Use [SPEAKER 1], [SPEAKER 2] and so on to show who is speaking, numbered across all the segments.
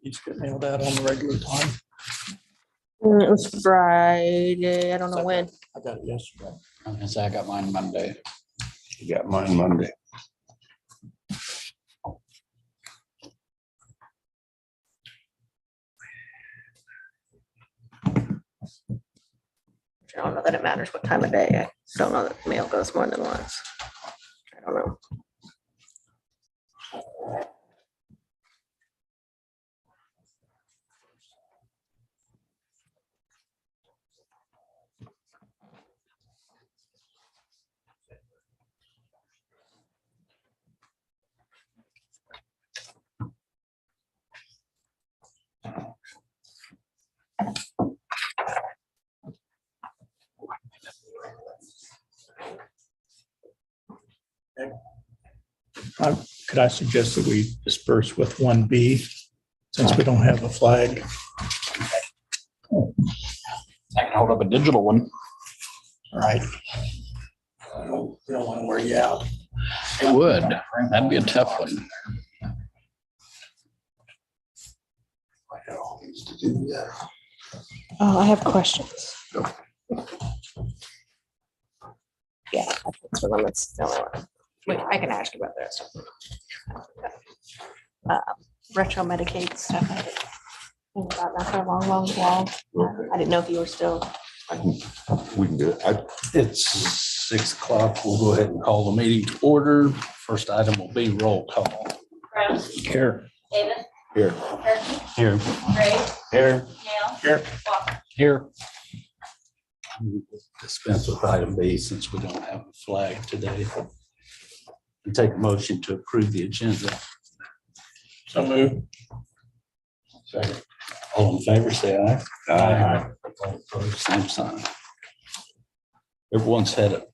[SPEAKER 1] Each get nailed out on the regular time.
[SPEAKER 2] It was Friday. I don't know when.
[SPEAKER 1] I got it yesterday.
[SPEAKER 3] I was gonna say I got mine Monday.
[SPEAKER 4] You got mine Monday.
[SPEAKER 2] I don't know that it matters what time of day. I don't know that mail goes more than once. I don't know.
[SPEAKER 1] Could I suggest that we disperse with 1B since we don't have a flag?
[SPEAKER 3] I can hold up a digital one.
[SPEAKER 1] All right. We don't want to wear you out.
[SPEAKER 3] It would. That'd be a tough one.
[SPEAKER 2] Oh, I have questions. Yeah, that's the one that's the only one. Wait, I can ask you about that stuff. Retro Medicaid stuff. I didn't think about that for a long while. I didn't know if you were still.
[SPEAKER 4] We can do it.
[SPEAKER 3] It's 6 o'clock. We'll go ahead and call the meeting to order. First item will be roll call.
[SPEAKER 5] Rose,
[SPEAKER 1] Here.
[SPEAKER 5] Davis,
[SPEAKER 4] Here.
[SPEAKER 5] Turkey,
[SPEAKER 3] Here.
[SPEAKER 5] Gray,
[SPEAKER 3] Here.
[SPEAKER 5] Nail,
[SPEAKER 1] Here.
[SPEAKER 5] Walker.
[SPEAKER 3] Here. Dispense with item B since we don't have a flag today. And take a motion to approve the agenda.
[SPEAKER 1] So move.
[SPEAKER 3] Second. All in favor, say aye.
[SPEAKER 4] Aye.
[SPEAKER 3] All opposed, same sign. Everyone's had a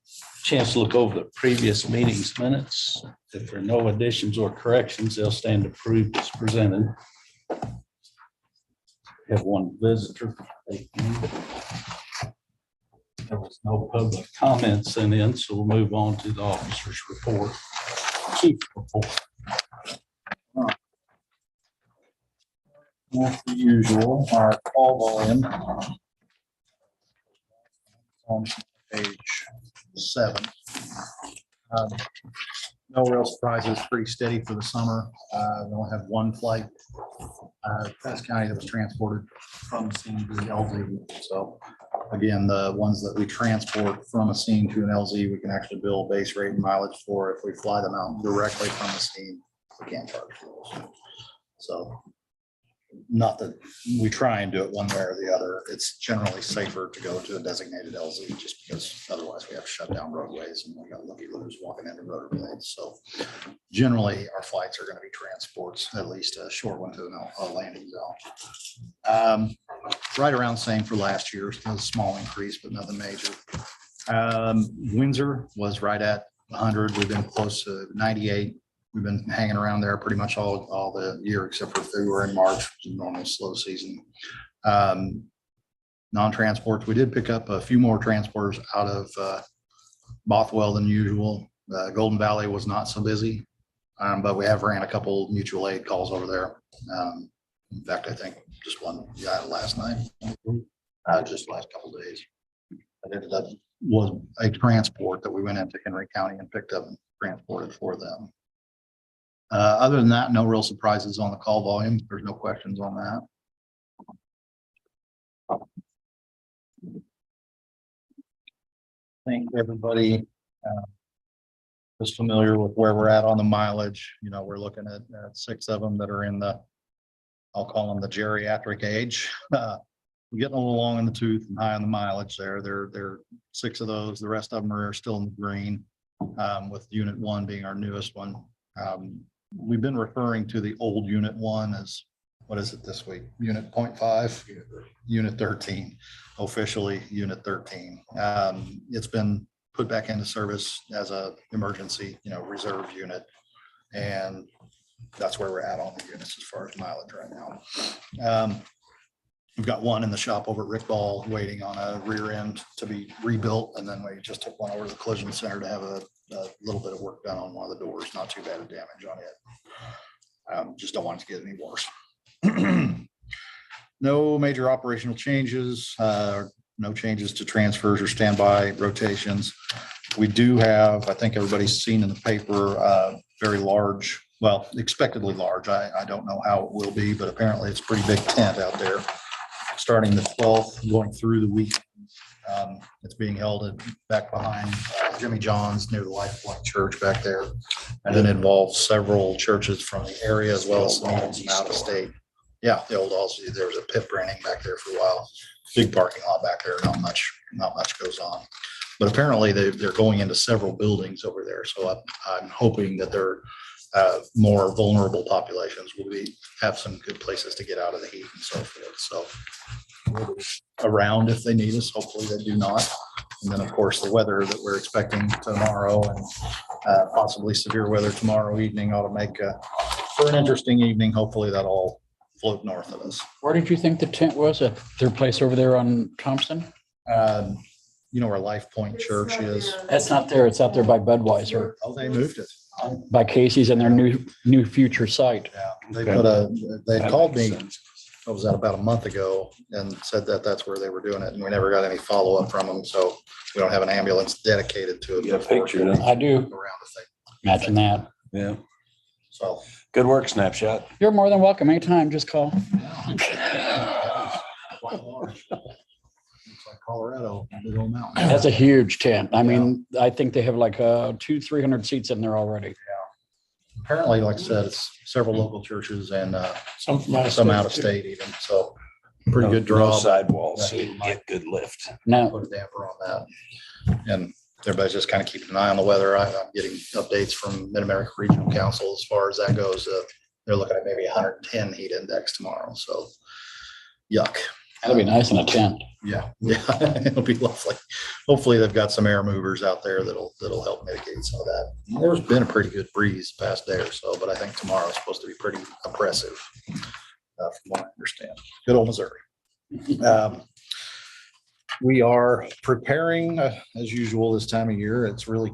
[SPEAKER 3] chance to look over the previous meeting's minutes. If there are no additions or corrections, they'll stand approved as presented. We have one visitor. There was no public comments sent in, so we'll move on to the officer's report. Chief report.
[SPEAKER 6] As usual, our call volume on page 7. No real surprises, pretty steady for the summer. We only have one flight, Cass County, that was transported from the scene to the LZ. So again, the ones that we transport from a scene to an LZ, we can actually bill base rate and mileage for. If we fly them out directly from the scene, we can't charge for those. So not that we try and do it one way or the other. It's generally safer to go to a designated LZ just because otherwise we have to shut down roadways and we got looky loos walking into roadways. So generally our flights are going to be transports, at least a short one to a landing zone. Right around same for last year, a small increase, but nothing major. Windsor was right at 100. We've been close to 98. We've been hanging around there pretty much all the year, except for February and March, which is a normal slow season. Non-transports, we did pick up a few more transporters out of Bothwell than usual. Golden Valley was not so busy, but we have ran a couple mutual aid calls over there. In fact, I think just one last night, just last couple of days. That ended up was a transport that we went into Henry County and picked up and transported for them. Other than that, no real surprises on the call volume. There's no questions on that. I think everybody is familiar with where we're at on the mileage. You know, we're looking at 6 of them that are in the, I'll call them the geriatric age. We're getting a little long in the tooth and high on the mileage there. There are 6 of those. The rest of them are still in the green, with unit 1 being our newest one. We've been referring to the old unit 1 as, what is it this week? Unit 0.5, unit 13, officially unit 13. It's been put back into service as a emergency, reserve unit. And that's where we're at on the units as far as mileage right now. We've got one in the shop over at Rick Ball waiting on a rear end to be rebuilt. And then we just took one over to the collision center to have a little bit of work done on one of the doors. Not too bad of damage on it. Just don't want it to get any worse. No major operational changes, no changes to transfers or standby rotations. We do have, I think everybody's seen in the paper, very large, well, expectedly large. I don't know how it will be, but apparently it's a pretty big tent out there. Starting the 12th, going through the week. It's being held back behind Jimmy John's near the Life Point Church back there. And it involves several churches from the area as well as some out of state. Yeah, the old Aussie, there was a pit branding back there for a while. Big parking lot back there, not much goes on. But apparently they're going into several buildings over there. So I'm hoping that they're more vulnerable populations will have some good places to get out of the heat and so forth. So we'll be around if they need us. Hopefully they do not. And then, of course, the weather that we're expecting tomorrow and possibly severe weather tomorrow evening ought to make for an interesting evening. Hopefully that all float north of us.
[SPEAKER 5] Where did you think the tent was? At their place over there on Thompson?
[SPEAKER 6] You know where Life Point Church is?
[SPEAKER 5] That's not there. It's out there by Budweiser,
[SPEAKER 6] Oh, they moved it.
[SPEAKER 5] by Casey's and their new future site.
[SPEAKER 6] Yeah, they called me, what was that, about a month ago, and said that that's where they were doing it, and we never got any follow-up from them, so we don't have an ambulance dedicated to it.
[SPEAKER 4] You got a picture, don't you?
[SPEAKER 5] I do.
[SPEAKER 6] Around the thing,
[SPEAKER 5] Imagine that.
[SPEAKER 4] Yeah.
[SPEAKER 6] so.
[SPEAKER 4] Good work, Snapshot.
[SPEAKER 5] You're more than welcome. Anytime, just call.
[SPEAKER 6] Quite large. Looks like Colorado, big old mountain.
[SPEAKER 5] That's a huge tent. I mean, I think they have like 200-300 seats in there already.
[SPEAKER 6] Apparently, like I said, it's several local churches and
[SPEAKER 1] Some from
[SPEAKER 6] some out of state even, so pretty good
[SPEAKER 4] No
[SPEAKER 6] draw.
[SPEAKER 4] sidewalls, so you get good lift.
[SPEAKER 5] Now,
[SPEAKER 6] Put a damper on that. And everybody's just kind of keeping an eye on the weather. I'm getting updates from Mid-America Regional Council as far as that goes. They're looking at maybe 110 heat index tomorrow, so yuck.
[SPEAKER 5] that'd be nice in a tent.
[SPEAKER 6] Yeah, it'll be lovely. Hopefully they've got some air movers out there that'll help mitigate some of that. There's been a pretty good breeze past day or so, but I think tomorrow's supposed to be pretty oppressive, from what I understand. Good old Missouri. We are preparing, as usual, this time of year. It's really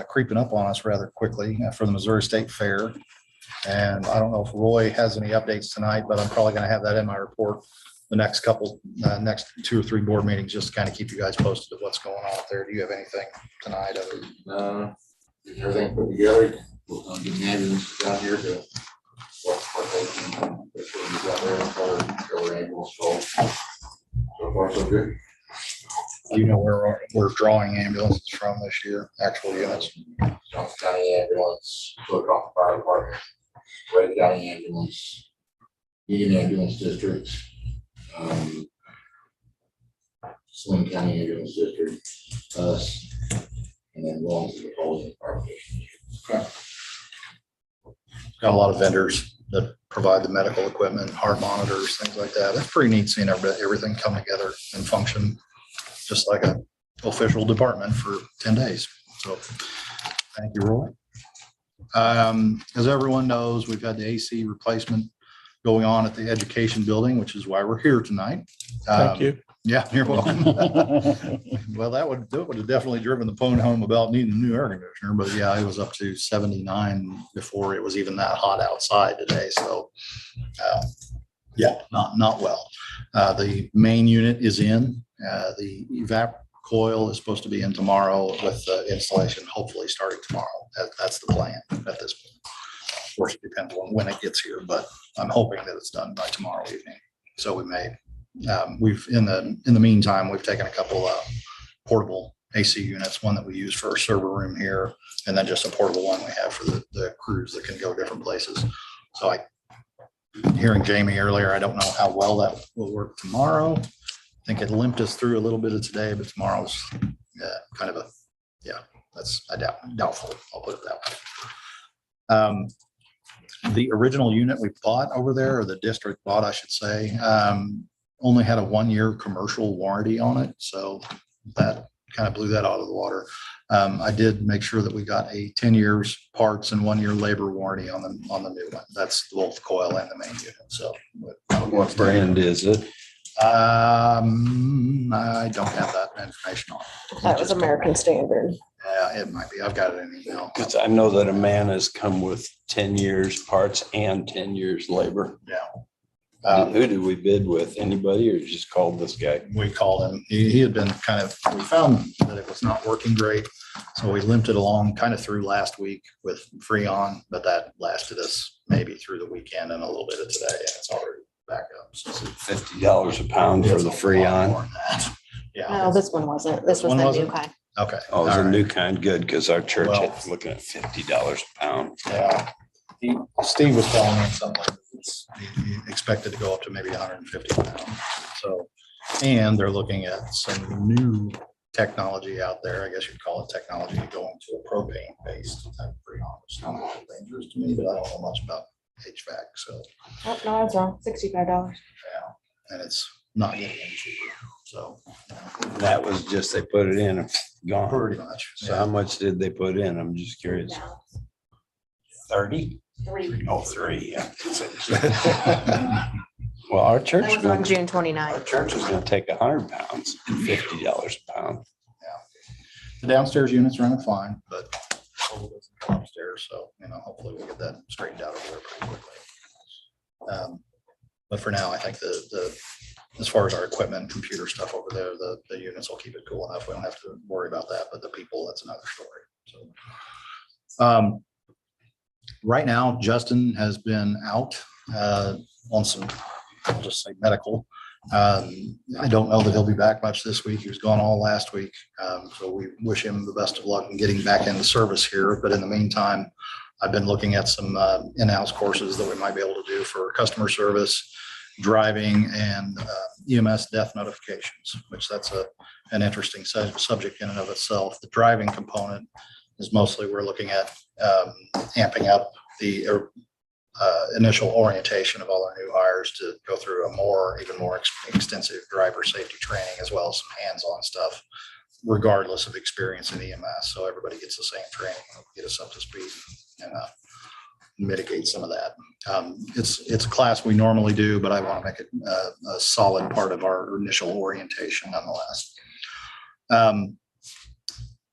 [SPEAKER 6] creeping up on us rather quickly for the Missouri State Fair. And I don't know if Roy has any updates tonight, but I'm probably going to have that in my report the next next 2 or 3 board meetings, just to kind of keep you guys posted of what's going on out there. Do you have anything tonight?
[SPEAKER 7] Everything put together, we're gonna get the ambulance down here to what they can, that's what we got there, for ambulance call. So far, so good.
[SPEAKER 6] Do you know where we're drawing ambulances from this year, actual units?
[SPEAKER 7] Johnson County ambulance, Chillicothe Fire Department, Red County ambulance, Union Ambulance District, Slim County Ambulance District, us, and then going to the Foley Fire Station.
[SPEAKER 6] Got a lot of vendors that provide the medical equipment, heart monitors, things like that. It's pretty neat seeing everything come together and function just like a official department for 10 days. So thank you, Roy. As everyone knows, we've had the AC replacement going on at the education building, which is why we're here tonight.
[SPEAKER 1] Thank you.
[SPEAKER 6] Yeah, you're welcome. Well, that would have definitely driven the phone home about needing a new air conditioner, but yeah, it was up to 79 before it was even that hot outside today. So yeah, not well. The main unit is in. The evap coil is supposed to be in tomorrow with installation, hopefully starting tomorrow. That's the plan at this point. Of course, it depends on when it gets here, but I'm hoping that it's done by tomorrow evening. So we may. We've in the meantime, we've taken a couple portable AC units, one that we use for our server room here, and then just a portable one we have for the crews that can go different places. So hearing Jamie earlier, I don't know how well that will work tomorrow. I think it limped us through a little bit of today, but tomorrow's kind of that's doubtful. I'll put it that way. The original unit we bought over there, or the district bought, I should say, only had a 1-year commercial warranty on it. So that kind of blew that out of the water. I did make sure that we got a 10 years parts and 1 year labor warranty on the new one. That's both the coil and the main unit. So
[SPEAKER 4] What brand is it?
[SPEAKER 6] I don't have that information on it.
[SPEAKER 2] That was American Standard.
[SPEAKER 6] Yeah, it might be. I've got it in email.
[SPEAKER 4] Because I know that a man has come with 10 years parts and 10 years labor.
[SPEAKER 6] Yeah.
[SPEAKER 4] Who did we bid with? Anybody or just called this guy?
[SPEAKER 6] We called him. He had been we found that it was not working great. So we limped it along kind of through last week with Freon, but that lasted us maybe through the weekend and a little bit of today, and it's already back up. So
[SPEAKER 4] $50 a pound for the Freon.
[SPEAKER 6] Yeah.
[SPEAKER 2] No, this one wasn't. This was
[SPEAKER 6] one
[SPEAKER 2] the new
[SPEAKER 6] wasn't?
[SPEAKER 2] kind.
[SPEAKER 6] Okay.
[SPEAKER 4] Oh, it was
[SPEAKER 6] All
[SPEAKER 4] a
[SPEAKER 6] right.
[SPEAKER 4] new kind, good, because our church
[SPEAKER 6] Well-
[SPEAKER 4] is looking at $50 a pound.
[SPEAKER 6] Yeah. Steve was telling me something, he expected to go up to maybe 150 pounds. So, and they're looking at some new technology out there. I guess you'd call it technology going to a propane based type of Freon, which sounds a little dangerous to me, but I don't know much about HVAC. So,
[SPEAKER 2] Oh, no, I was wrong. $65.
[SPEAKER 6] yeah, and it's not getting any cheaper. So,
[SPEAKER 4] That was just, they put it in and gone.
[SPEAKER 6] pretty much.
[SPEAKER 4] So how much did they put in? I'm just curious. 30?
[SPEAKER 2] 3.
[SPEAKER 4] Oh, 3, yeah. Well, our church,
[SPEAKER 2] That was on June 29th.
[SPEAKER 4] our church was gonna take 100 pounds and $50 a pound.
[SPEAKER 6] The downstairs units running fine, but upstairs, so, hopefully we'll get that straightened out over there pretty quickly. But for now, I think as far as our equipment, and computer stuff over there, the units will keep it cool enough. We don't have to worry about that, but the people, that's another story. So, right now, Justin has been out on some, I'll just say medical. I don't know that he'll be back much this week. He was gone all last week. So we wish him the best of luck in getting back into service here. But in the meantime, I've been looking at some in-house courses that we might be able to do for customer service, driving, and EMS death notifications, which that's an interesting subject in and of itself. The driving component is mostly we're looking at amping up the initial orientation of all our new hires to go through even more extensive driver safety training, as well as some hands-on stuff, regardless of experience in EMS. So everybody gets the same training, get us up to speed and mitigate some of that. It's a class we normally do, but I want to make it a solid part of our initial orientation nonetheless.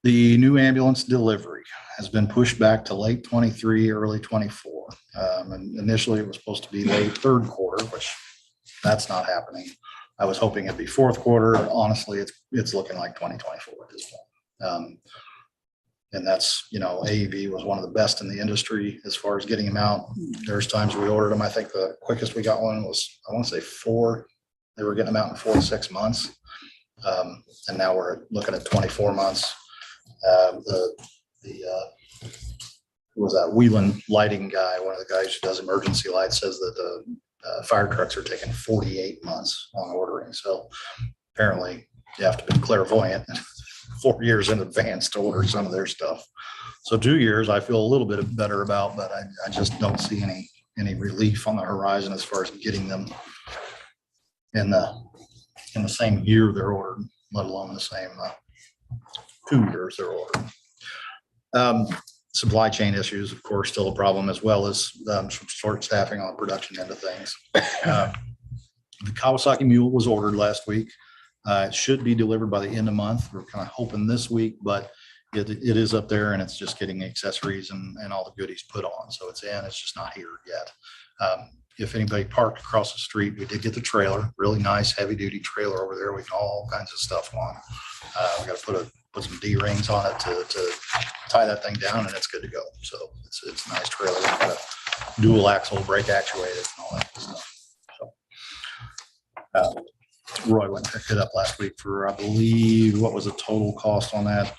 [SPEAKER 6] The new ambulance delivery has been pushed back to late 23, early 24. And initially it was supposed to be late third quarter, which that's not happening. I was hoping it'd be fourth quarter. Honestly, it's looking like 2024 at this point. And that's, AEV was one of the best in the industry as far as getting them out. There's times we ordered them. I think the quickest we got one was, I want to say 4. They were getting them out in 4 to 6 months. And now we're looking at 24 months. Who was that? Wheelan lighting guy, one of the guys who does emergency lights, says that the fire trucks are taking 48 months on ordering. So apparently you have to be clairvoyant 4 years in advance to order some of their stuff. So 2 years, I feel a little bit better about, but I just don't see any relief on the horizon as far as getting them in the same year they're ordered, let alone the same 2 years they're ordered. Supply chain issues, of course, still a problem, as well as some short staffing on the production end of things. The Kawasaki Mule was ordered last week. It should be delivered by the end of the month. We're kind of hoping this week, but it is up there and it's just getting accessories and all the goodies put on. So it's just not here yet. If anybody parked across the street, we did get the trailer, really nice heavy duty trailer over there. We can all kinds of stuff on. We got to put some D-rings on it to tie that thing down, and it's good to go. So it's a nice trailer. We've got a dual axle, brake actuated and all that good stuff. So Roy went and picked it up last week for, I believe, what was the total cost on that?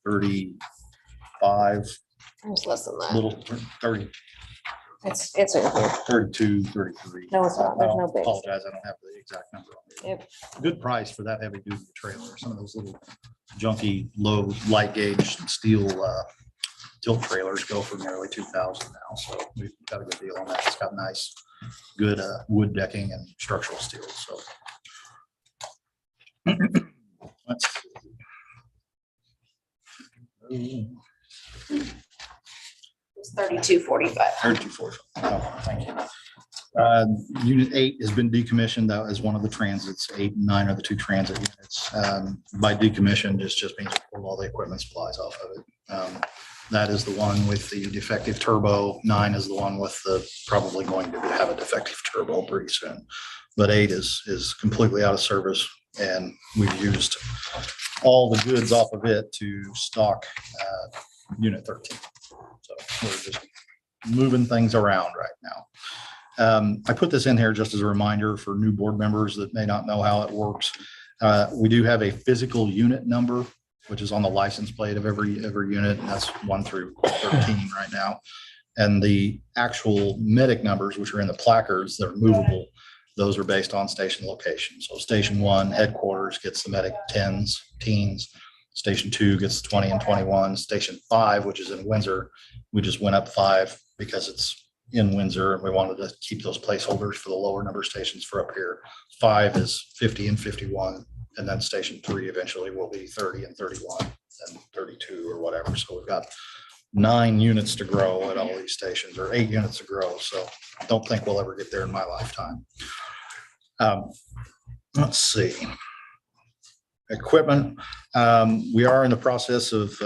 [SPEAKER 6] 35,
[SPEAKER 2] It's less than that.
[SPEAKER 6] little 30,
[SPEAKER 2] It's in here.
[SPEAKER 6] 32, 33.
[SPEAKER 2] No, it's not. There's no
[SPEAKER 6] I
[SPEAKER 2] base.
[SPEAKER 6] apologize, I don't have the exact number on it.
[SPEAKER 2] Yep.
[SPEAKER 6] Good price for that heavy duty trailer. Some of those little junky, low light gauge steel tilt trailers go for nearly 2,000 now. So we've got a good deal on that. It's got nice, good wood decking and structural steel. So let's see.
[SPEAKER 2] It's 32.45.
[SPEAKER 6] 32.45. Oh, thank you. Unit 8 has been decommissioned. That is one of the transits. 8 and 9 are the 2 transit units. By decommissioned, it just means we pulled all the equipment supplies off of it. That is the one with the defective turbo. 9 is the one with the probably going to have a defective turbo pretty soon. But 8 is completely out of service, and we've used all the goods off of it to stock unit 13. So we're just moving things around right now. I put this in here just as a reminder for new board members that may not know how it works. We do have a physical unit number, which is on the license plate of every unit. And that's 1 through 13 right now. And the actual medic numbers, which are in the placards that are movable, those are based on station location. So station 1 headquarters gets the medic 10s, teens. Station 2 gets 20 and 21. Station 5, which is in Windsor, we just went up 5 because it's in Windsor, and we wanted to keep those placeholders for the lower number stations for up here. 5 is 50 and 51, and then station 3 eventually will be 30 and 31 and 32 or whatever. So we've got 9 units to grow at all these stations, or 8 units to grow. So I don't think we'll ever get there in my lifetime. Let's see. Equipment. We are in the process of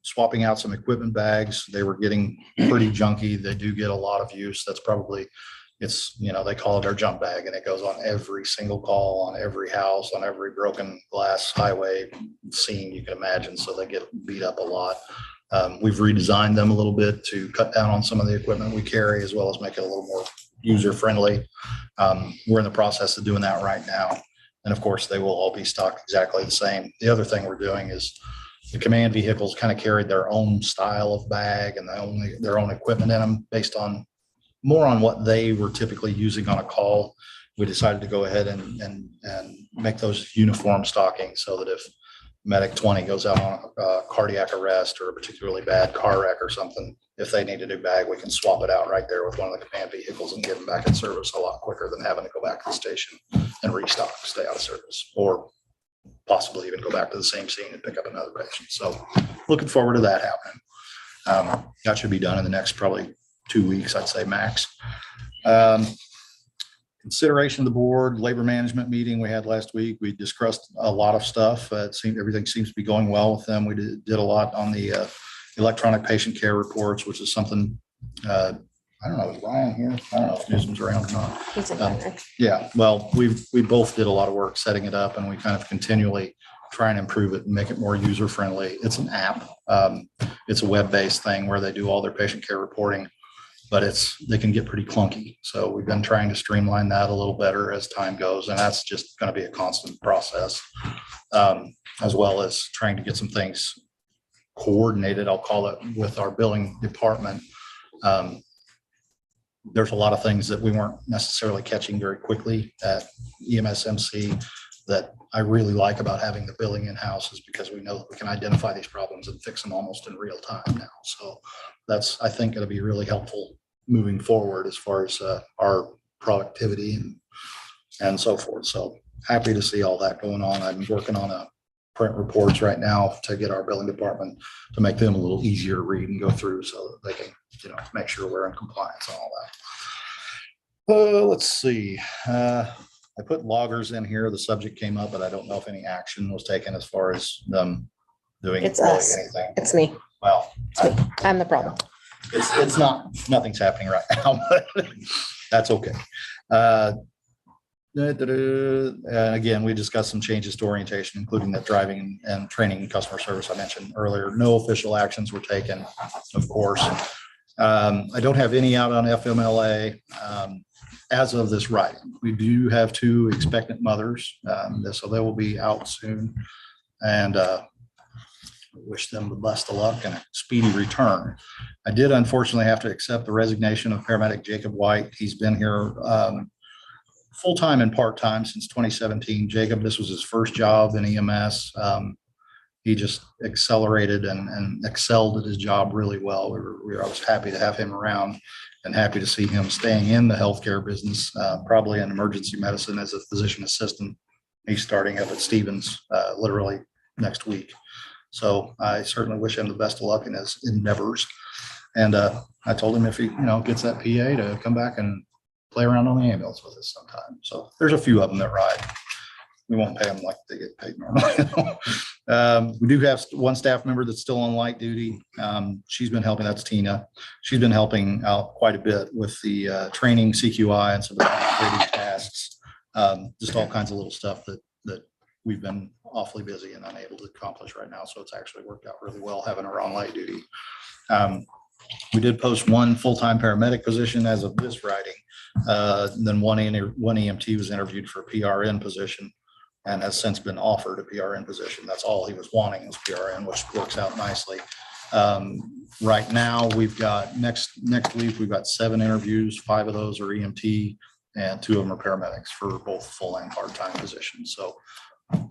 [SPEAKER 6] swapping out some equipment bags. They were getting pretty junky. They do get a lot of use. That's probably, they call it our jump bag, and it goes on every single call, on every house, on every broken glass highway scene you can imagine. So they get beat up a lot. We've redesigned them a little bit to cut down on some of the equipment we carry, as well as make it a little more user friendly. We're in the process of doing that right now. And of course, they will all be stocked exactly the same. The other thing we're doing is the command vehicles kind of carried their own style of bag and their own equipment in them based on more on what they were typically using on a call. We decided to go ahead and make those uniform stocking so that if medic 20 goes out on a cardiac arrest or a particularly bad car wreck or something, if they need a new bag, we can swap it out right there with one of the command vehicles and get them back in service a lot quicker than having to go back to the station and restock, stay out of service, or possibly even go back to the same scene and pick up another patient. So looking forward to that happening. That should be done in the next probably 2 weeks, I'd say max. Consideration of the board labor management meeting we had last week. We discussed a lot of stuff. Everything seems to be going well with them. We did a lot on the electronic patient care reports, which is something, I don't know, is Ryan here? I don't know if Newsom's around or not.
[SPEAKER 2] He's in there.
[SPEAKER 6] Yeah, well, we both did a lot of work setting it up, and we kind of continually try and improve it and make it more user friendly. It's an app. It's a web-based thing where they do all their patient care reporting, but they can get pretty clunky. So we've been trying to streamline that a little better as time goes, and that's just going to be a constant process, as well as trying to get some things coordinated, I'll call it, with our billing department. There's a lot of things that we weren't necessarily catching very quickly at EMSMC that I really like about having the billing in-house, is because we know that we can identify these problems and fix them almost in real time now. So that's, I think, going to be really helpful moving forward as far as our productivity and so forth. So happy to see all that going on. I'm working on print reports right now to get our billing department to make them a little easier to read and go through, so that they can, make sure we're in compliance and all that. Let's see. I put loggers in here. The subject came up, but I don't know if any action was taken as far as them doing
[SPEAKER 2] It's
[SPEAKER 6] really
[SPEAKER 2] us.
[SPEAKER 6] anything.
[SPEAKER 2] It's me.
[SPEAKER 6] Well,
[SPEAKER 2] I'm the problem.
[SPEAKER 6] it's nothing's happening right now, but that's okay. And again, we discussed some changes to orientation, including that driving and training and customer service I mentioned earlier. No official actions were taken, of course. I don't have any out on FMLA as of this writing. We do have 2 expectant mothers, so they will be out soon, and wish them the best of luck and a speedy return. I did unfortunately have to accept the resignation of paramedic Jacob White. He's been here full-time and part-time since 2017. Jacob, this was his first job in EMS. He just accelerated and excelled at his job really well. I was happy to have him around and happy to see him staying in the healthcare business, probably in emergency medicine as a physician assistant. He's starting up at Stevens literally next week. So I certainly wish him the best of luck in his endeavors. And I told him if he gets that PA to come back and play around on the ambulance with us sometime. So there's a few of them that ride. we won't pay them like they get paid normally. We do have one staff member that's still on light duty. She's been helping, that's Tina. She's been helping out quite a bit with the training CQI and some of the administrative tasks. Just all kinds of little stuff that we've been awfully busy and unable to accomplish right now. So it's actually worked out really well having her on light duty. We did post one full-time paramedic position as of this writing. Then one EMT was interviewed for a PRN position and has since been offered a PRN position. That's all he was wanting was PRN, which works out nicely. Right now, we've got next week, we've got 7 interviews. 5 of those are EMT and 2 of them are paramedics for both full and part-time positions. So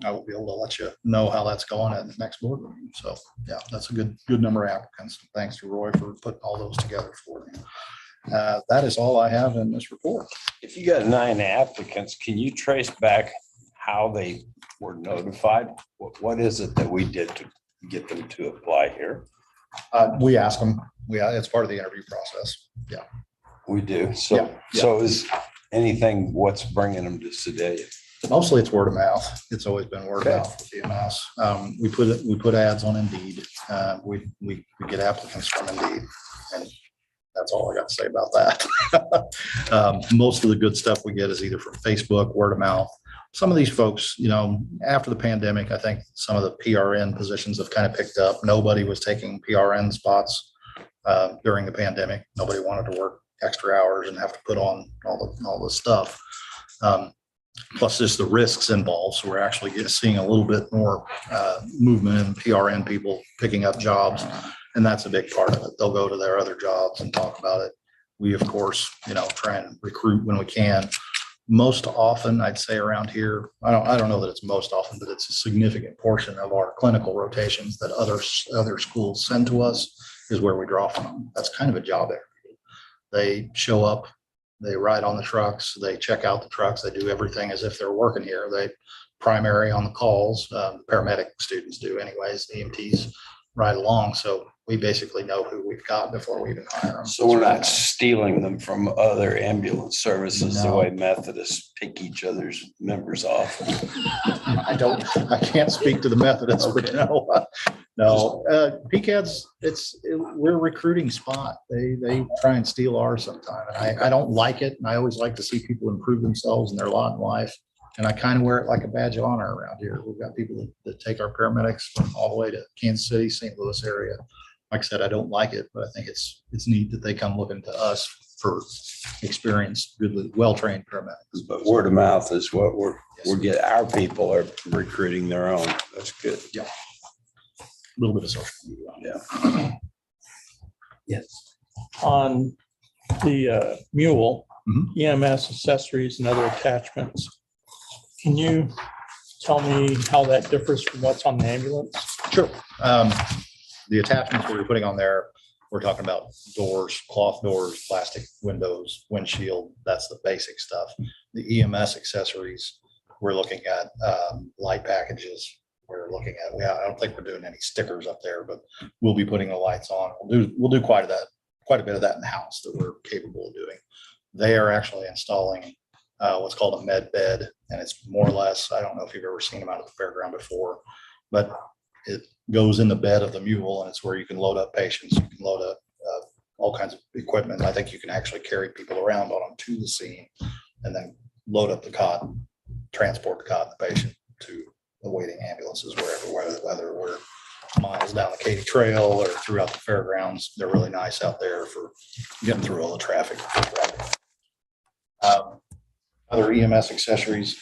[SPEAKER 6] I will be able to let you know how that's going at the next board meeting. So yeah, that's a good number of applicants. Thanks to Roy for putting all those together for me. That is all I have in this report.
[SPEAKER 4] If you got 9 applicants, can you trace back how they were notified? What is it that we did to get them to apply here?
[SPEAKER 6] We ask them. It's part of the interview process. Yeah.
[SPEAKER 4] We do. So,
[SPEAKER 6] Yeah.
[SPEAKER 4] so is anything, what's bringing them to Sedalia?
[SPEAKER 6] Mostly it's word of mouth. It's always been word of
[SPEAKER 4] Okay.
[SPEAKER 6] mouth with EMS. We put ads on Indeed. We get applicants from Indeed, and that's all I got to say about that. Most of the good stuff we get is either from Facebook, word of mouth. Some of these folks, after the pandemic, I think some of the PRN positions have kind of picked up. Nobody was taking PRN spots during the pandemic. Nobody wanted to work extra hours and have to put on all the stuff. Plus just the risks involved. So we're actually seeing a little bit more movement in PRN people picking up jobs. And that's a big part of it. They'll go to their other jobs and talk about it. We, of course, try and recruit when we can. Most often, I'd say around here, I don't know that it's most often, but it's a significant portion of our clinical rotations that other schools send to us is where we draw from. That's kind of a job there. They show up, they ride on the trucks, they check out the trucks, they do everything as if they're working here. They primary on the calls, paramedic students do anyways, EMTs ride along. So we basically know who we've got before we even hire them.
[SPEAKER 4] So we're not stealing them from other ambulance services the
[SPEAKER 6] No.
[SPEAKER 4] way Methodists pick each other's members off.
[SPEAKER 6] I can't speak to the Methodists, but no. PCAD's, we're a recruiting spot. They try and steal ours sometime. And I don't like it. And I always like to see people improve themselves and their lot in life. And I kind of wear it like a badge of honor around here. We've got people that take our paramedics from all the way to Kansas City, St. Louis area. Like I said, I don't like it, but I think it's neat that they come looking to us for experienced, good, well-trained paramedics.
[SPEAKER 4] But word of mouth is what our people are recruiting their own. That's good.
[SPEAKER 6] Yeah. A little bit of social media.
[SPEAKER 4] Yeah.
[SPEAKER 3] Yes.
[SPEAKER 1] On the mule,
[SPEAKER 6] Mhm.
[SPEAKER 1] EMS accessories and other attachments. Can you tell me how that differs from what's on the ambulance?
[SPEAKER 6] Sure. The attachments we're putting on there, we're talking about doors, cloth doors, plastic windows, windshield. That's the basic stuff. The EMS accessories, we're looking at light packages. We're looking at, I don't think we're doing any stickers up there, but we'll be putting the lights on. We'll do quite a bit of that in the house that we're capable of doing. They are actually installing what's called a med bed, and it's more or less, I don't know if you've ever seen them out at the fairground before, but it goes in the bed of the mule, and it's where you can load up patients. You can load up all kinds of equipment. I think you can actually carry people around on them to the scene and then load up the cot, transport the cot and the patient to the waiting ambulances whether we're miles down the Katy Trail or throughout the fairgrounds. They're really nice out there for getting through all the traffic. Other EMS accessories,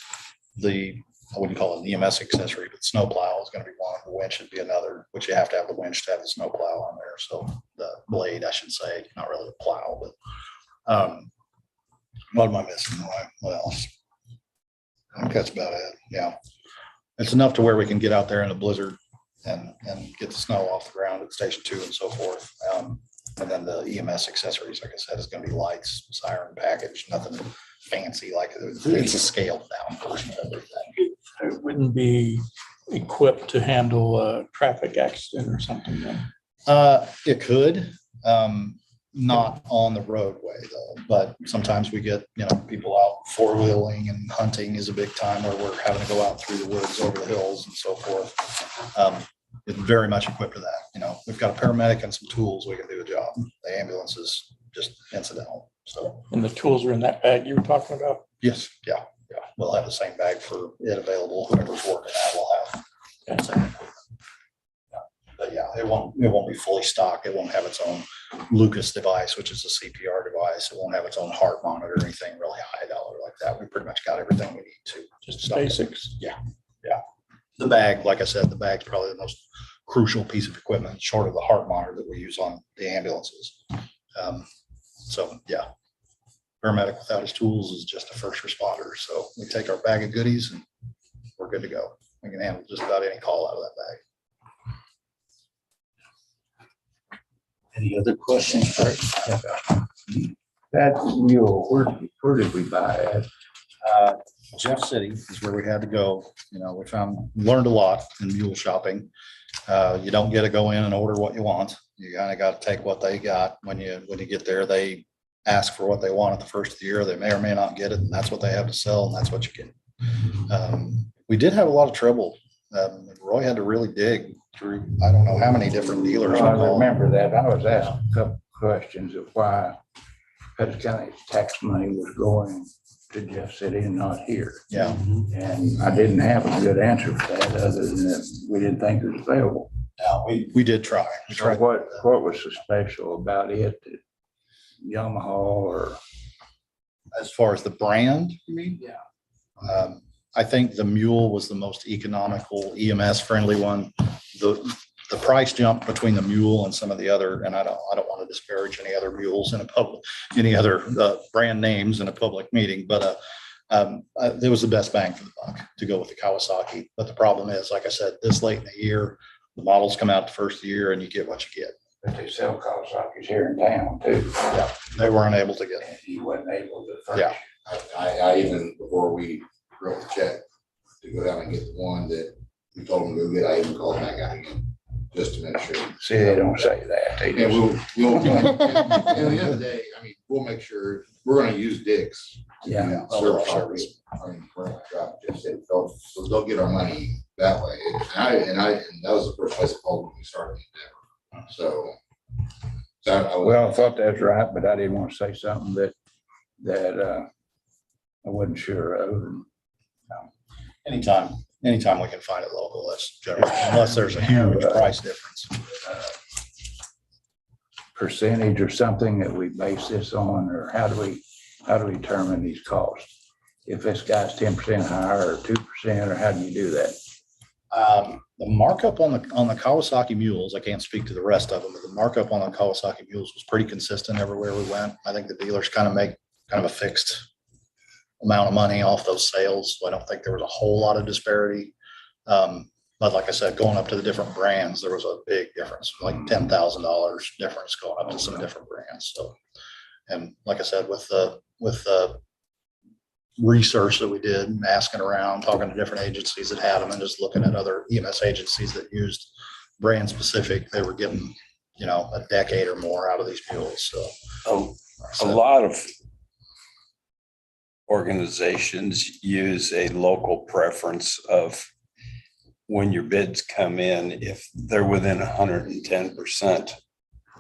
[SPEAKER 6] I wouldn't call it an EMS accessory, but snowplow is going to be one. The winch should be another, which you have to have the winch to have the snowplow on there. So the blade, I should say, not really the plow, but what am I missing? What else? I think that's about it. Yeah. It's enough to where we can get out there in a blizzard and get the snow off the ground at Station 2 and so forth. And then the EMS accessories, like I said, is going to be lights, siren package, nothing fancy like it's a scaled down version of everything.
[SPEAKER 1] It wouldn't be equipped to handle a traffic accident or something then?
[SPEAKER 6] It could, not on the roadway though, but sometimes we get, people out 4-wheeling and hunting is a big time where we're having to go out through the woods, over the hills and so forth. It's very much equipped to that. You know, we've got a paramedic and some tools, we can do a job. The ambulance is just incidental. So,
[SPEAKER 1] And the tools are in that bag you were talking about?
[SPEAKER 6] yes, yeah. We'll have the same bag for it available, whoever's working that will have. that same equipment. Yeah. But yeah, it won't be fully stocked. It won't have its own Lucas device, which is a CPR device. It won't have its own heart monitor or anything really high dollar like that. We pretty much got everything we need to.
[SPEAKER 1] Just the basics.
[SPEAKER 6] Yeah. The bag, like I said, the bag's probably the most crucial piece of equipment, short of the heart monitor that we use on the ambulances. So yeah, paramedic without his tools is just a first responder. So we take our bag of goodies and we're good to go. We can handle just about any call out of that bag.
[SPEAKER 3] Any other questions?
[SPEAKER 8] That mule, where did we buy it?
[SPEAKER 6] Jeff City is where we had to go. You know, learned a lot in mule shopping. You don't get to go in and order what you want. You kind of got to take what they got. When you get there, they ask for what they want at the first of the year. They may or may not get it, and that's what they have to sell, and that's what you get. We did have a lot of trouble. Roy had to really dig through, I don't know how many different dealers.
[SPEAKER 8] I remember that. I was asked a couple questions of why Pettis County tax money was going to Jeff City and not here.
[SPEAKER 6] Yeah.
[SPEAKER 8] And I didn't have a good answer for that, other than that we didn't think it was available.
[SPEAKER 6] Yeah, we did try. We
[SPEAKER 8] So
[SPEAKER 6] tried.
[SPEAKER 8] what was so special about it? That Yamaha or?
[SPEAKER 6] As far as the brand, you mean?
[SPEAKER 8] Yeah.
[SPEAKER 6] I think the Mule was the most economical, EMS friendly one. The price jump between the Mule and some of the other, and I don't want to disparage any other mules in a public, any other brand names in a public meeting, but it was the best bang for the buck to go with the Kawasaki. But the problem is, like I said, this late in the year, the models come out the first of the year and you get what you get.
[SPEAKER 8] But they sell Kawasaki's here in town too.
[SPEAKER 6] Yeah, they weren't able to get it.
[SPEAKER 8] And he wasn't able to furnish.
[SPEAKER 6] Yeah.
[SPEAKER 7] I even, before we wrote the check to go down and get the one that we told them to go get, I even called that guy again, just to make sure.
[SPEAKER 8] See, they don't say that. They
[SPEAKER 7] Yeah,
[SPEAKER 8] just,
[SPEAKER 7] we'll, at the end of the day, I mean, we'll make sure, we're gonna use Dick's.
[SPEAKER 8] yeah.
[SPEAKER 7] Service service. I mean, we're not dropping just it, so they'll get our money that way. And that was the first place I called when we started the endeavor. So.
[SPEAKER 8] Well, I thought that's right, but I didn't want to say something that I wasn't sure of.
[SPEAKER 6] Anytime we can find it local, that's generally, unless there's a huge price difference.
[SPEAKER 8] Percentage or something that we base this on, or how do we determine these costs? If this guy's 10% higher or 2%, or how do you do that?
[SPEAKER 6] The markup on the Kawasaki mules, I can't speak to the rest of them, but the markup on the Kawasaki mules was pretty consistent everywhere we went. I think the dealers kind of make a fixed amount of money off those sales. So I don't think there was a whole lot of disparity. But like I said, going up to the different brands, there was a big difference, like $10,000 difference going up to some different brands. So, and like I said, with the research that we did and asking around, talking to different agencies that had them and just looking at other EMS agencies that used brand specific, they were getting, a decade or more out of these mules. So
[SPEAKER 4] A lot of organizations use a local preference of when your bids come in, if they're within 110%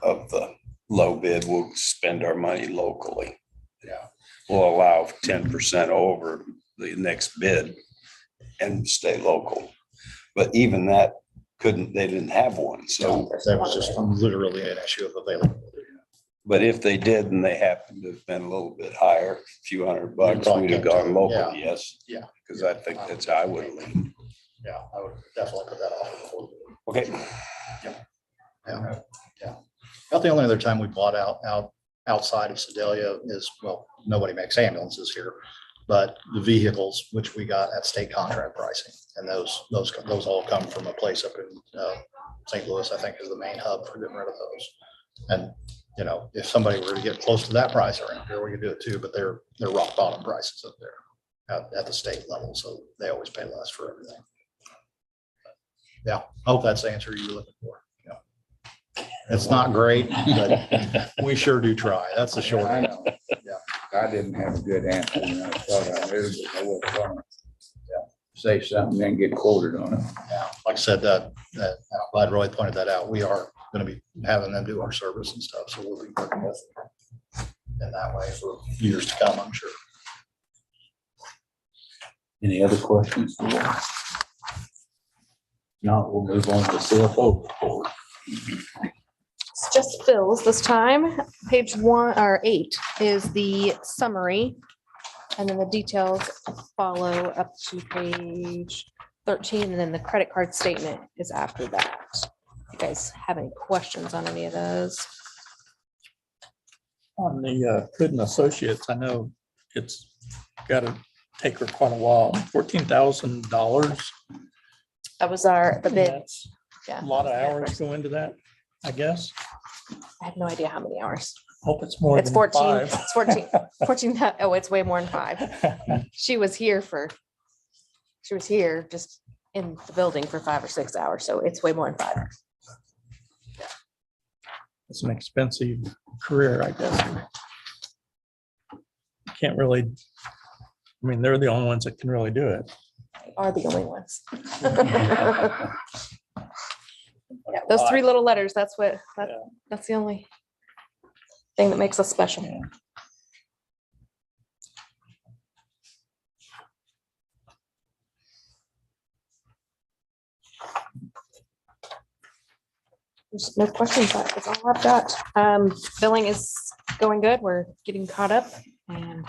[SPEAKER 4] of the low bid, we'll spend our money locally.
[SPEAKER 6] Yeah.
[SPEAKER 4] We'll allow 10% over the next bid and stay local. But even that they didn't have one. So,
[SPEAKER 6] that was just literally an issue of availability.
[SPEAKER 4] but if they did and they happened to have been a little bit higher, a few $100,
[SPEAKER 6] probably
[SPEAKER 4] we'd have
[SPEAKER 6] came to
[SPEAKER 4] gone
[SPEAKER 6] it,
[SPEAKER 4] local,
[SPEAKER 6] yeah.
[SPEAKER 4] yes.
[SPEAKER 6] Yeah.
[SPEAKER 4] Because I think that's how I would have leaned.
[SPEAKER 6] Yeah, I would definitely put that off.
[SPEAKER 4] Okay.
[SPEAKER 6] Yeah. About the only other time we bought outside of Sedalia is, well, nobody makes ambulances here, but the vehicles, which we got at state contract pricing. And those all come from a place up in St. Louis, I think is the main hub for getting rid of those. And, if somebody were to get close to that price around here, we could do it too, but they're rock bottom prices up there at the state level. So they always pay less for everything. Yeah, I hope that's the answer you were looking for. Yeah. It's not great, but we sure do try. That's the short
[SPEAKER 8] I
[SPEAKER 6] answer.
[SPEAKER 8] know. I didn't have a good answer, and I thought I knew, but I wasn't gonna say something, then get quoted on it.
[SPEAKER 6] Yeah, like I said, that I'm glad Roy pointed that out. We are gonna be having them do our service and stuff, so we'll be working with them in that way for years to come, I'm sure.
[SPEAKER 3] Any other questions? Not, we'll move on to CFO report.
[SPEAKER 2] It's just Phil's this time. Page 1 or 8 is the summary. And then the details follow up to page 13, and then the credit card statement is after that. You guys have any questions on any of those?
[SPEAKER 1] On the Hood and Associates, I know it's got to take her quite a while, $14,000.
[SPEAKER 2] That was the bid.
[SPEAKER 1] That's
[SPEAKER 2] Yeah.
[SPEAKER 1] a lot of hours go into that, I guess.
[SPEAKER 2] I have no idea how many hours.
[SPEAKER 1] Hope it's more
[SPEAKER 2] It's
[SPEAKER 1] than
[SPEAKER 2] 14,
[SPEAKER 1] 5.
[SPEAKER 2] it's 14. Oh, it's way more than 5. She was here just in the building for 5 or 6 hours. So it's way more than 5.
[SPEAKER 1] It's an expensive career, I guess. Can't really, I mean, they're the only ones that can really do it.
[SPEAKER 2] Are the only ones. Yeah, those 3 little letters, that's the only thing that makes us special.
[SPEAKER 1] Yeah.
[SPEAKER 2] There's no questions. That's all I've got. Billing is going good. We're getting caught up and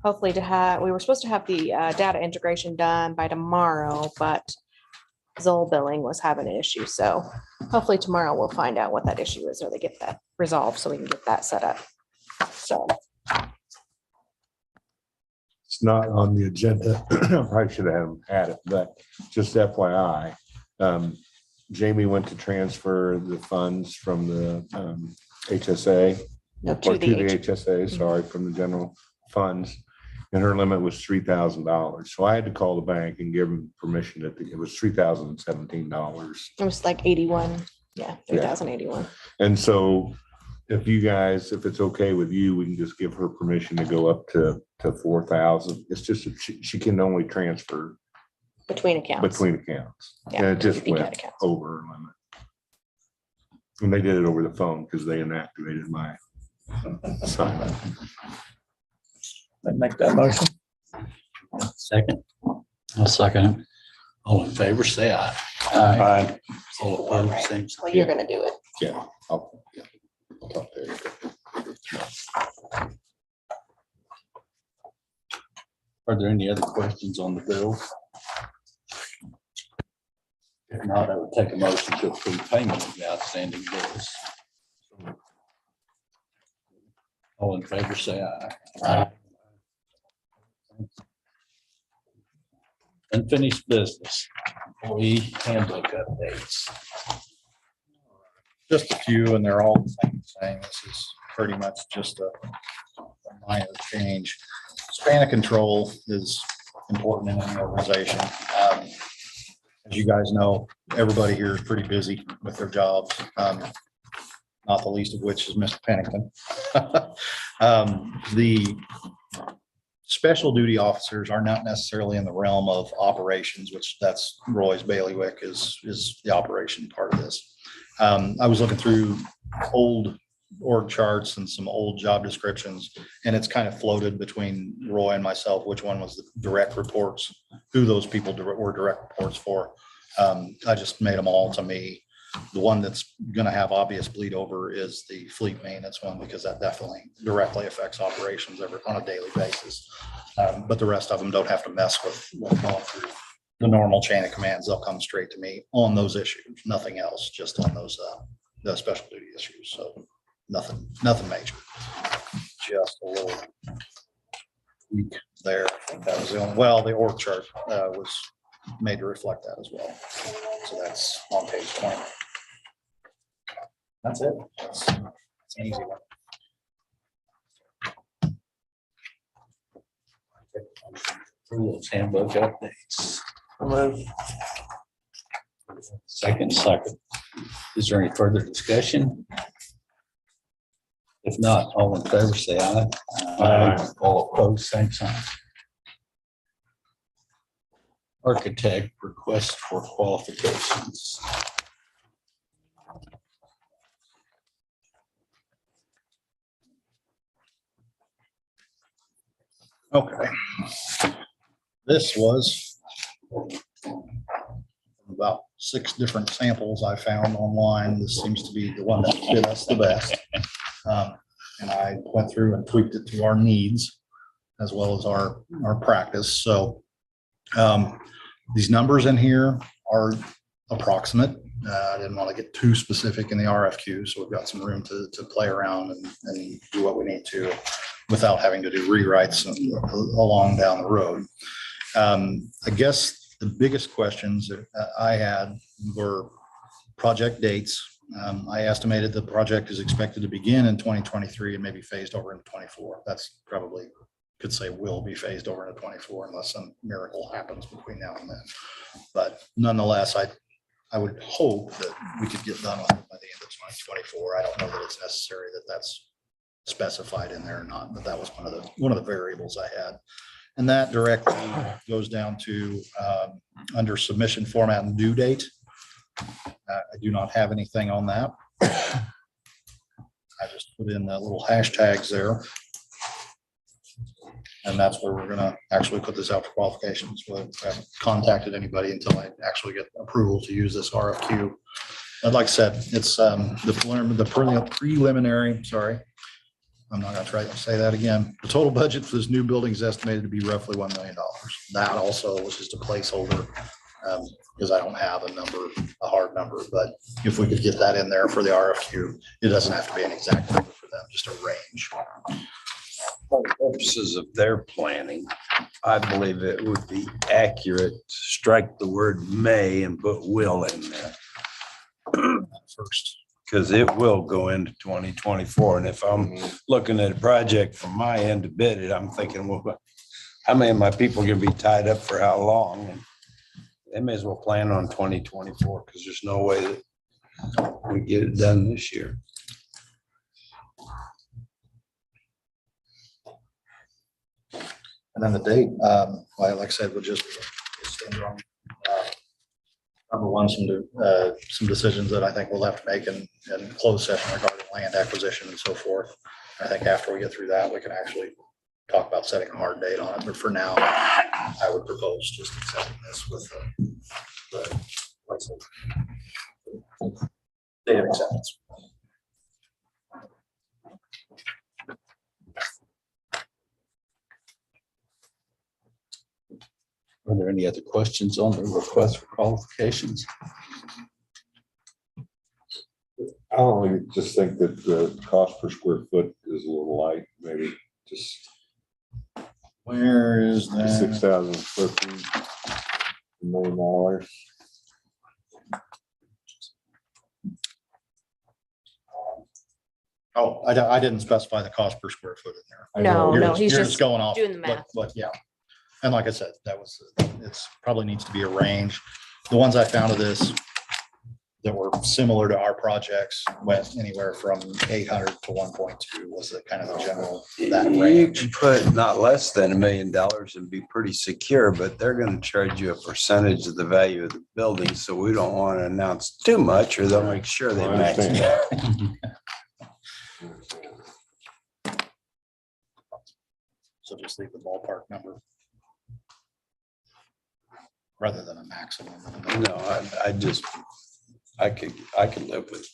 [SPEAKER 2] hopefully we were supposed to have the data integration done by tomorrow, but Zoll billing was having an issue. So hopefully tomorrow we'll find out what that issue is, or they get that resolved so we can get that set up. So
[SPEAKER 9] It's not on the agenda. Probably should have had it, but just FYI. Jamie went to transfer the funds from the HSA
[SPEAKER 2] no,
[SPEAKER 9] or
[SPEAKER 2] to
[SPEAKER 9] to the
[SPEAKER 2] the
[SPEAKER 9] HSA, sorry, from the general funds. And her limit was $3,000. So I had to call the bank and give them permission that it was $3,017.
[SPEAKER 2] it was like 81. Yeah, 3,081.
[SPEAKER 9] And so if you guys, if it's okay with you, we can just give her permission to go up to 4,000. It's just, that she can only transfer
[SPEAKER 2] Between accounts.
[SPEAKER 9] between accounts.
[SPEAKER 2] Yeah,
[SPEAKER 9] And it just
[SPEAKER 2] PCAD
[SPEAKER 9] went
[SPEAKER 2] accounts.
[SPEAKER 9] over her limit. And they did it over the phone because they inactivated my assignment.
[SPEAKER 1] I make that motion.
[SPEAKER 3] Second,
[SPEAKER 5] I'll second
[SPEAKER 3] all in favor, say aye.
[SPEAKER 5] it. Aye.
[SPEAKER 3] All opposed, same
[SPEAKER 2] Well,
[SPEAKER 3] sign.
[SPEAKER 2] you're gonna do it.
[SPEAKER 9] Yeah. I'll talk to you.
[SPEAKER 3] Are there any other questions on the bill? If not, I would take a motion to approve payment of the outstanding bills. All in favor, say aye.
[SPEAKER 5] Aye.
[SPEAKER 3] Unfinished business. Employee handbook updates.
[SPEAKER 6] Just a few, and they're all the same thing. This is pretty much just a minor change. Span of control is important in any organization. As you guys know, everybody here is pretty busy with their jobs, not the least of which is Mr. Pennington. The special duty officers are not necessarily in the realm of operations, which that's Roy's bailiwick is the operation part of this. I was looking through old org charts and some old job descriptions, and it's kind of floated between Roy and myself, which one was the direct reports, who those people were direct reports for. I just made them all to me. The one that's gonna have obvious bleed over is the fleet maintenance one, because that definitely directly affects operations on a daily basis. But the rest of them don't have to mess with going through the normal chain of commands. They'll come straight to me on those issues, nothing else, just on those, the special duty issues. So nothing major. Just a little weak there. I think that was the only, well, the org chart was made to reflect that as well. So that's on page 20. That's it. It's an easy one.
[SPEAKER 3] Rules handbook updates.
[SPEAKER 1] Move.
[SPEAKER 3] Second. Is there any further discussion? If not, all in favor, say aye.
[SPEAKER 9] Aye.
[SPEAKER 3] All opposed, same sign. Architect request for qualifications.
[SPEAKER 6] Okay. This was about 6 different samples I found online. This seems to be the one that fit us the best. And I went through and tweaked it to our needs as well as our practice. So these numbers in here are approximate. I didn't want to get too specific in the RFQ, so we've got some room to play around and do what we need to without having to do rewrites along down the road. I guess the biggest questions that I had were project dates. I estimated the project is expected to begin in 2023 and maybe phased over into 24. That's probably, could say will be phased over into 24 unless some miracle happens between now and then. But nonetheless, I would hope that we could get done on it by the end of 2024. I don't know that it's necessary that that's specified in there or not, but that was one of the variables I had. And that directly goes down to under submission format and due date. I do not have anything on that. I just put in the little hashtags there. And that's where we're gonna actually put this out for qualifications. We haven't contacted anybody until I actually get approval to use this RFQ. And like I said, it's the preliminary, sorry. I'm not gonna try to say that again. The total budget for this new building is estimated to be roughly $1 million. That also was just a placeholder because I don't have a hard number, but if we could get that in there for the RFQ, it doesn't have to be an exact number for them, just a range.
[SPEAKER 4] For the purposes of their planning, I believe it would be accurate to strike the word may and put will in there.
[SPEAKER 6] First.
[SPEAKER 4] Because it will go into 2024. And if I'm looking at a project from my end to bid it, I'm thinking, well, how many of my people are gonna be tied up for how long? And they may as well plan on 2024 because there's no way that we get it done this year.
[SPEAKER 6] And then the date, like I said, would just extend on number one, some decisions that I think we'll have to make in closed session regarding land acquisition and so forth. I think after we get through that, we can actually talk about setting a hard date on it. But for now, I would propose just accepting this with the date of acceptance.
[SPEAKER 3] Are there any other questions on the request for qualifications?
[SPEAKER 9] I only just think that the cost per square foot is a little light, maybe just
[SPEAKER 6] Where is that?
[SPEAKER 9] 6,000 square feet, $1 million.
[SPEAKER 6] Oh, I didn't specify the cost per square foot in there.
[SPEAKER 2] No,
[SPEAKER 6] You're
[SPEAKER 2] no, he's
[SPEAKER 6] you're
[SPEAKER 2] just
[SPEAKER 6] going off.
[SPEAKER 2] doing the math.
[SPEAKER 6] But yeah. And like I said, it's probably needs to be a range. The ones I found of this that were similar to our projects went anywhere from 800 to 1.2 was the kind of the general, that
[SPEAKER 4] You
[SPEAKER 6] range.
[SPEAKER 4] can put not less than $1 million and be pretty secure, but they're gonna charge you a percentage of the value of the building. So we don't want to announce too much or they'll make sure they
[SPEAKER 9] I
[SPEAKER 4] max it
[SPEAKER 9] understand.
[SPEAKER 4] out.
[SPEAKER 6] So just leave the ballpark number rather than a maximum.
[SPEAKER 4] No, I could live with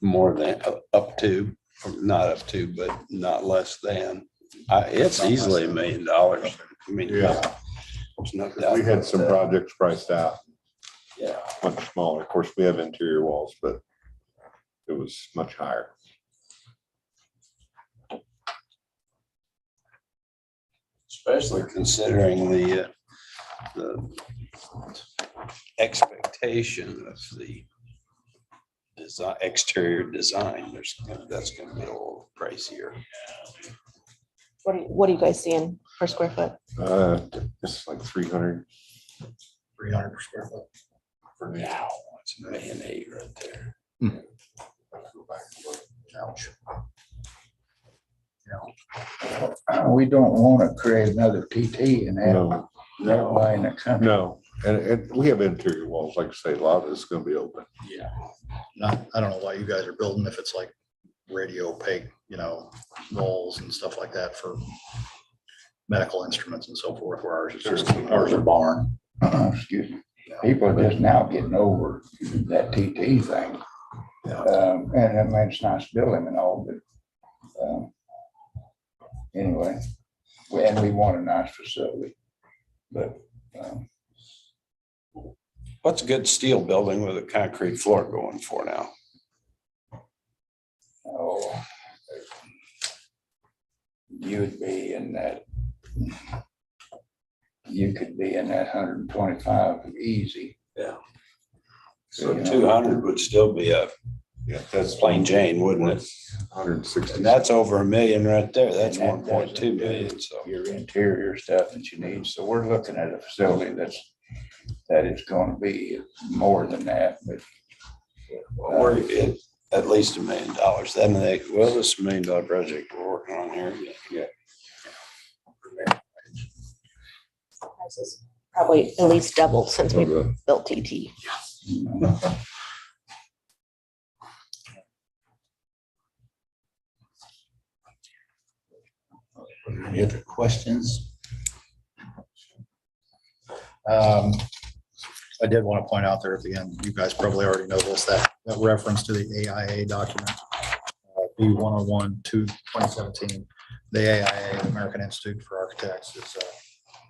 [SPEAKER 4] more than up to, or not up to, but not less than. It's easily $1 million. I mean,
[SPEAKER 9] Yeah.
[SPEAKER 4] there's no doubt.
[SPEAKER 9] We had
[SPEAKER 4] about
[SPEAKER 9] some
[SPEAKER 4] that.
[SPEAKER 9] projects priced out
[SPEAKER 4] Yeah.
[SPEAKER 9] much smaller. Of course, we have interior walls, but it was much higher.
[SPEAKER 4] Especially considering the expectation of the design, exterior design. That's gonna be a little pricier.
[SPEAKER 2] What are you guys seeing per square foot?
[SPEAKER 9] It's like 300.
[SPEAKER 6] 300 per square foot for now.
[SPEAKER 4] It's $1.8 million right there.
[SPEAKER 6] Ouch.
[SPEAKER 8] We don't want to create another TT and have
[SPEAKER 9] No,
[SPEAKER 8] that way in the country.
[SPEAKER 9] no. And we have interior walls, like I say, a lot of it's gonna be open.
[SPEAKER 6] Yeah. I don't know why you guys are building if it's like radio opaque, walls and stuff like that for medical instruments and so forth, where ours is just, ours are barn.
[SPEAKER 8] Excuse me. People are just now getting over that TT thing. And I mean, it's a nice building and all, but anyway, we want a nice facility, but
[SPEAKER 4] What's a good steel building with a concrete floor going for now?
[SPEAKER 8] oh, you'd be in that. You could be in that 125 easy.
[SPEAKER 4] So 200 would still be a
[SPEAKER 9] Yeah, that's
[SPEAKER 4] plain Jane, wouldn't it?
[SPEAKER 9] 160.
[SPEAKER 4] And that's over $1 million right there. That's
[SPEAKER 8] And that
[SPEAKER 4] 1.2
[SPEAKER 8] doesn't
[SPEAKER 4] million,
[SPEAKER 8] do
[SPEAKER 4] so.
[SPEAKER 8] your interior stuff that you need. So we're looking at a facility that is going to be more than that, but
[SPEAKER 4] We're at least $1 million. Then this $1 million project we're working on here. Yeah.
[SPEAKER 2] Price is probably at least double since we built TT.
[SPEAKER 3] Any other questions?
[SPEAKER 6] I did want to point out there at the end, you guys probably already know this, that reference to the AIA document, B-101-2017. The AIA, the American Institute for Architects, is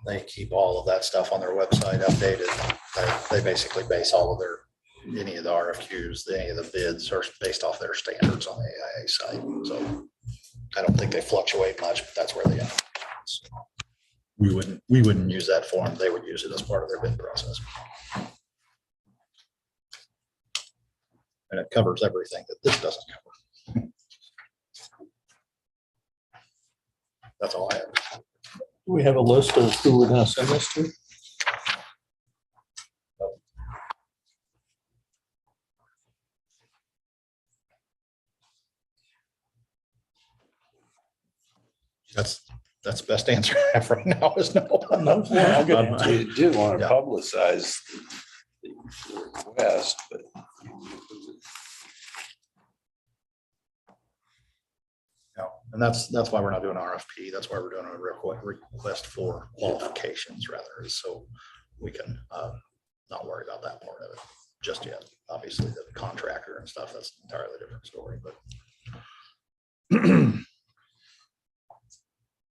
[SPEAKER 6] they keep all of that stuff on their website updated. They basically base all of any of the RFQs, any of the bids are based off their standards on the AIA site. So I don't think they fluctuate much, but that's where they are. So we wouldn't use that form. They would use it as part of their bid process. And it covers everything that this doesn't cover. That's all I have.
[SPEAKER 1] We have a list of who we're gonna send this to.
[SPEAKER 6] That's the best answer I have right now is no.
[SPEAKER 1] No, yeah, I'll get it.
[SPEAKER 4] You do want to
[SPEAKER 6] Yeah.
[SPEAKER 4] publicize the request, but
[SPEAKER 6] No, and that's why we're not doing an RFP. That's why we're doing a request for qualifications rather, is so we can not worry about that part of it just yet. Obviously, the contractor and stuff, that's an entirely different story, but.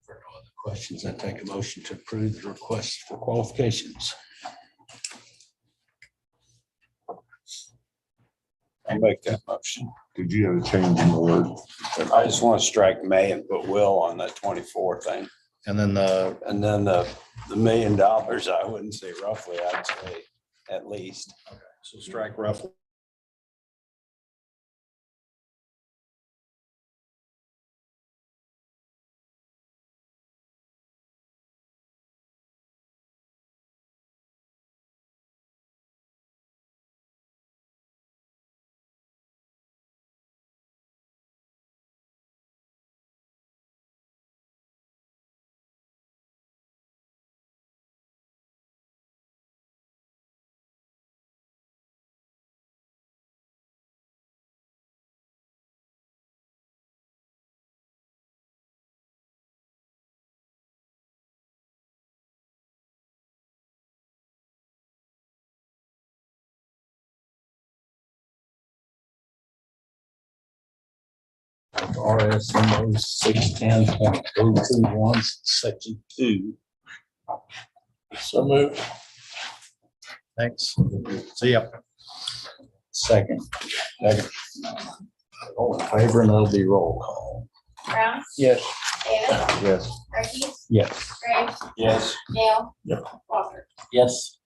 [SPEAKER 3] For no other questions, I take a motion to approve the request for qualifications.
[SPEAKER 4] I'll make that motion.
[SPEAKER 9] Did you have a change in the word?
[SPEAKER 4] I just want to strike may and put will on that 24 thing.
[SPEAKER 6] And then
[SPEAKER 4] And then the $1 million, I wouldn't say roughly, I'd say at least.
[SPEAKER 6] so strike roughly.
[SPEAKER 3] RSMO 610.021, section 2.
[SPEAKER 1] So move.
[SPEAKER 6] Thanks. See ya.
[SPEAKER 3] Second. All in favor, and that'll be roll call.
[SPEAKER 10] Brown,
[SPEAKER 1] Yes.
[SPEAKER 10] Davis,
[SPEAKER 9] Yes.
[SPEAKER 10] Ricky,
[SPEAKER 3] Yes.
[SPEAKER 10] Graves,
[SPEAKER 4] Yes.
[SPEAKER 10] Dale.
[SPEAKER 1] Yep.
[SPEAKER 10] Walker.
[SPEAKER 3] Yes.